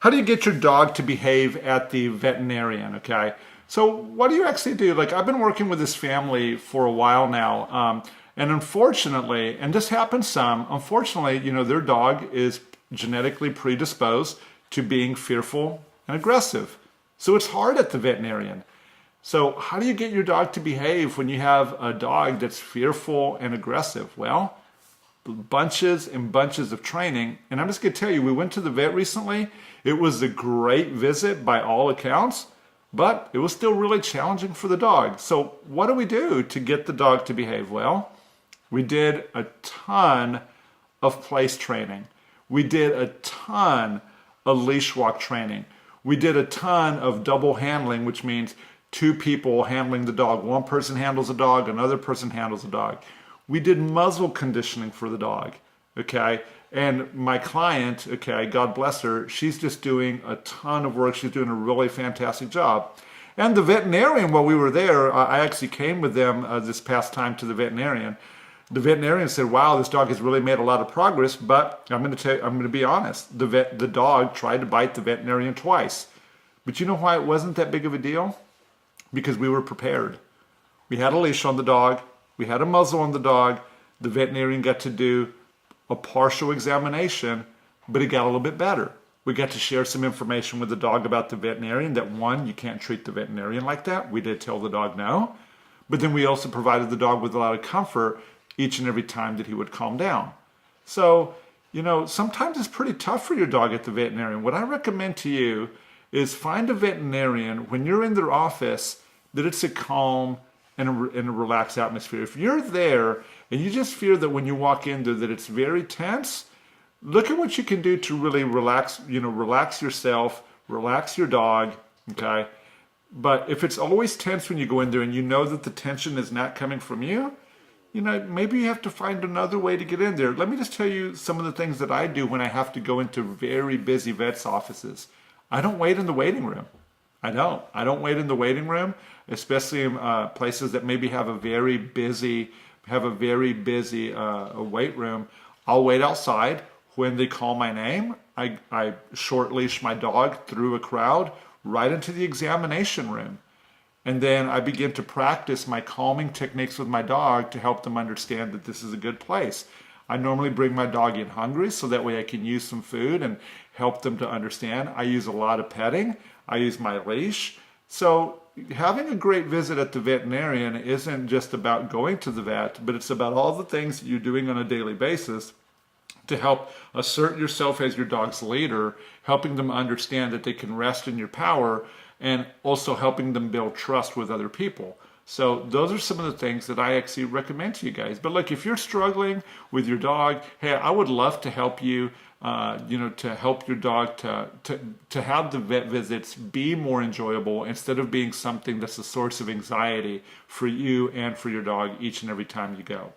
how do you get your dog to behave at the veterinarian? Okay. So what do you actually do? Like I've been working with this family for a while now. And unfortunately, and this happens some, unfortunately, their dog is genetically predisposed to being fearful and aggressive. So it's hard at the veterinarian. So how do you get your dog to behave when you have a dog that's fearful and aggressive? Well, bunches and bunches of training. And I'm just going to tell you, we went to the vet recently. It was a great visit by all accounts, but it was still really challenging for the dog. So what do we do to get the dog to behave? Well, we did a ton of place training. We did a ton of leash walk training. We did a ton of double handling, which means two people handling the dog. One person handles the dog, another person handles the dog. We did muzzle conditioning for the dog, okay? And my client, okay, God bless her, she's just doing a ton of work. She's doing a really fantastic job. And the veterinarian, while we were there, I actually came with them this past time to the veterinarian. The veterinarian said, wow, this dog has really made a lot of progress, but I'm going to be honest. The dog tried to bite the veterinarian twice. But you know why it wasn't that big of a deal? Because we were prepared. We had a leash on the dog. We had a muzzle on the dog. The veterinarian got to do a partial examination, but it got a little bit better. We got to share some information with the dog about the veterinarian, that one, you can't treat the veterinarian like that. We did tell the dog no. But then we also provided the dog with a lot of comfort each and every time that he would calm down. So, sometimes it's pretty tough for your dog at the veterinarian. What I recommend to you is find a veterinarian when you're in their office that it's a calm and a relaxed atmosphere. If you're there and you just fear that when you walk in there that it's very tense, look at what you can do to really relax, relax yourself, relax your dog, okay? But if it's always tense when you go in there and you know that the tension is not coming from you, maybe you have to find another way to get in there. Let me just tell you some of the things that I do when I have to go into very busy vets' offices. I don't wait in the waiting room. I don't wait in the waiting room, especially in places that maybe have a very busy wait room. I'll wait outside. When they call my name, I short leash my dog through a crowd right into the examination room. And then I begin to practice my calming techniques with my dog to help them understand that this is a good place. I normally bring my dog in hungry so that way I can use some food and help them to understand. I use a lot of petting. I use my leash. So having a great visit at the veterinarian isn't just about going to the vet, but it's about all the things that you're doing on a daily basis to help assert yourself as your dog's leader, helping them understand that they can rest in your power, and also helping them build trust with other people. So those are some of the things that I actually recommend to you guys. But look, if you're struggling with your dog, hey, I would love to help you, to help your dog to have the vet visits be more enjoyable instead of being something that's a source of anxiety for you and for your dog each and every time you go.